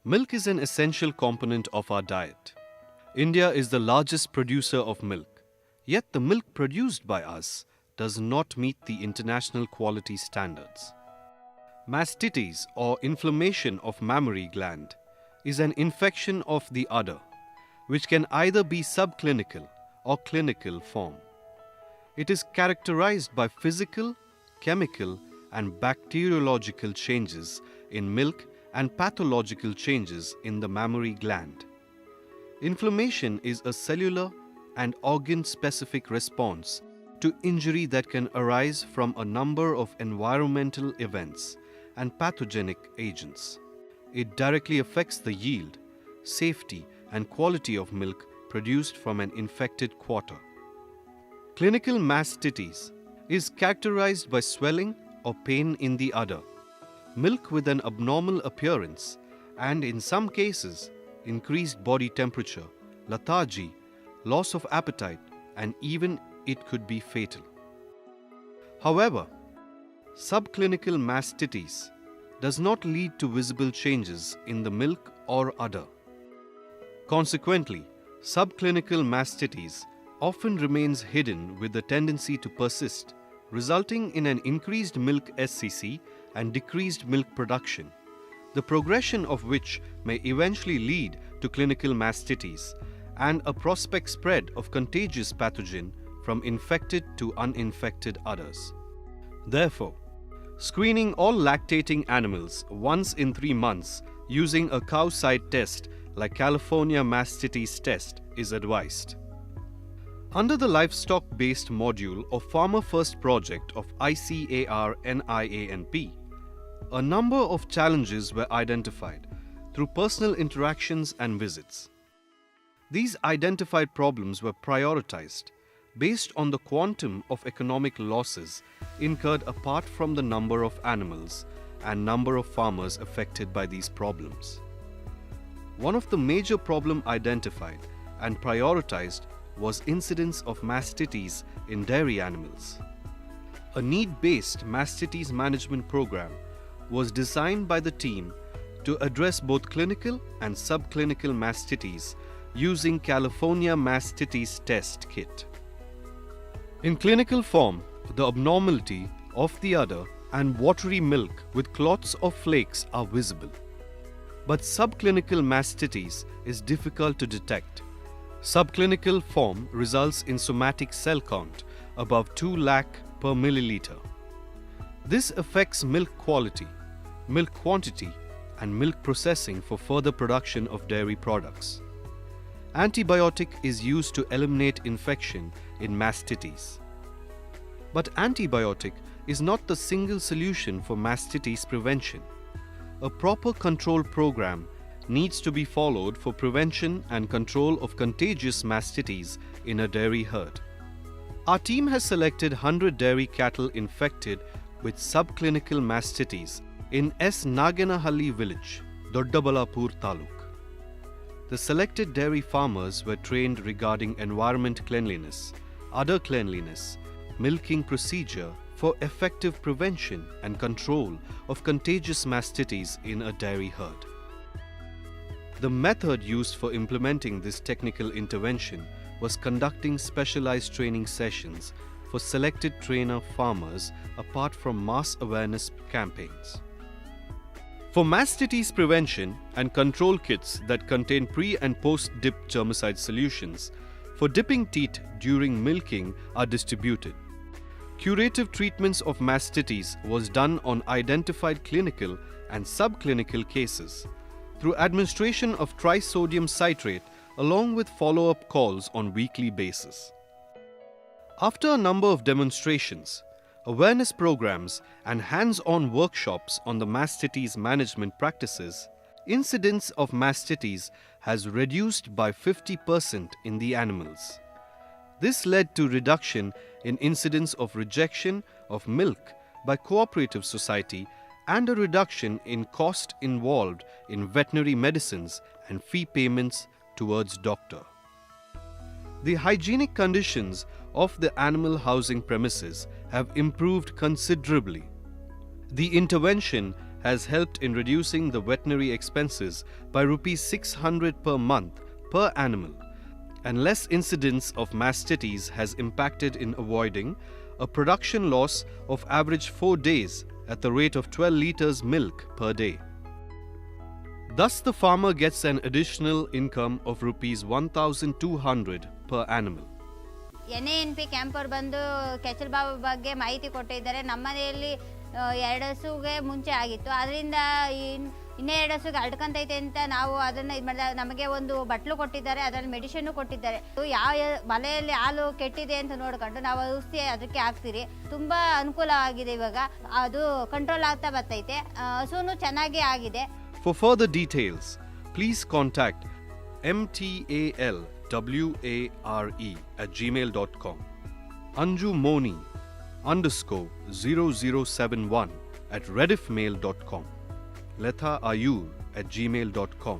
Milk is an essential component of our diet. India is the largest producer of milk, yet the milk produced by us does not meet the international quality standards. Mastitis, or inflammation of mammary gland, is an infection of the udder, which can either be subclinical or clinical form. It is characterized by physical, chemical, and bacteriological changes in milk and pathological changes in the mammary gland. Inflammation is a cellular and organ-specific response to injury that can arise from a number of environmental events and pathogenic agents. It directly affects the yield, safety, and quality of milk produced from an infected quarter. Clinical mastitis is characterized by swelling or pain in the udder, milk with an abnormal appearance, and in some cases, increased body temperature, lethargy, loss of appetite, and even it could be fatal. However, subclinical mastitis does not lead to visible changes in the milk or udder. Consequently, subclinical mastitis often remains hidden with the tendency to persist, resulting in an increased milk SCC and decreased milk production, the progression of which may eventually lead to clinical mastitis and a prospect spread of contagious pathogen from infected to uninfected udders. Therefore, screening all lactating animals once in 3 months using a cow side test like California mastitis test is advised. Under the livestock-based module of Farmer First project of ICAR NIANP, a number of challenges were identified through personal interactions and visits. These identified problems were prioritized based on the quantum of economic losses incurred apart from the number of animals and number of farmers affected by these problems. One of the major problems identified and prioritized was incidence of mastitis in dairy animals. A need-based mastitis management program was designed by the team to address both clinical and subclinical mastitis using California mastitis test kit. In clinical form, the abnormality of the udder and watery milk with clots or flakes are visible. But subclinical mastitis is difficult to detect. Subclinical form results in somatic cell count above 2 lakh per milliliter. This affects milk quality, milk quantity, and milk processing for further production of dairy products. Antibiotic is used to eliminate infection in mastitis. But antibiotic is not the single solution for mastitis prevention. A proper control program needs to be followed for prevention and control of contagious mastitis in a dairy herd. Our team has selected 100 dairy cattle infected with subclinical mastitis in S. Nagenahalli village, Doddabalapur Taluk. The selected dairy farmers were trained regarding environment cleanliness, udder cleanliness, milking procedure for effective prevention and control of contagious mastitis in a dairy herd. The method used for implementing this technical intervention was conducting specialized training sessions for selected trainer farmers apart from mass awareness campaigns. For mastitis prevention and control kits that contain pre- and post-dip germicide solutions for dipping teat during milking are distributed. Curative treatments of mastitis was done on identified clinical and subclinical cases through administration of trisodium citrate along with follow-up calls on weekly basis. After a number of demonstrations, awareness programs and hands-on workshops on the mastitis management practices, incidence of mastitis has reduced by 50% in the animals. This led to reduction in incidence of rejection of milk by cooperative society and a reduction in cost involved in veterinary medicines and fee payments towards doctor. The hygienic conditions of the animal housing premises have improved considerably. The intervention has helped in reducing the veterinary expenses by rupees 600 per month per animal, and less incidence of mastitis has impacted in avoiding a production loss of average 4 days at the rate of 12 liters milk per day. Thus, the farmer gets an additional income of rupees 1,200 per animal. NANP camper ಬಂದು ಕೆಚ್ಚಲು ಬಾವು ಬಗ್ಗೆ ಮಾಹಿತಿ ಕೊಟ್ಟಿದ್ದಾರೆ. ನಮ್ಮನೆಯಲ್ಲಿ 2 ಹಸುಗೆ ಮುಂಚೆ ಆಗಿತ್ತು, ಅದರಿಂದ ಇನ್ನೂ 2 ಹಸುಗೆ ಹರಡ್ಕೊಂತೈತೆ ಅಂತ ನಾವು ಅದನ್ನು ಇದು ಮಾಡಿದಾಗ ನಮಗೆ ಒಂದು ಬಟ್ಲು ಕೊಟ್ಟಿದ್ದಾರೆ, ಅದರಲ್ಲಿ ಮೆಡಿಸಿನ್ನು ಕೊಟ್ಟಿದ್ದಾರೆ. ಯಾವ ಮನೆಯಲ್ಲಿ ಹಾಲು ಕೆಟ್ಟಿದೆ ಅಂತ ನೋಡ್ಕೊಂಡು ನಾವು ಔಷಧಿ ಅದಕ್ಕೆ ಹಾಕ್ತೀರಿ. ತುಂಬ ಅನುಕೂಲ ಆಗಿದೆ. ಇವಾಗ ಅದು ಕಂಟ್ರೋಲ್ ಆಗ್ತಾ ಬರ್ತೈತೆ, ಹಸುನು ಚೆನ್ನಾಗಿ ಆಗಿದೆ. For further details, please contact mtalware@gmail.com, Anju Moni _0071 @rediffmail.com, Letha Ayur @gmail.com.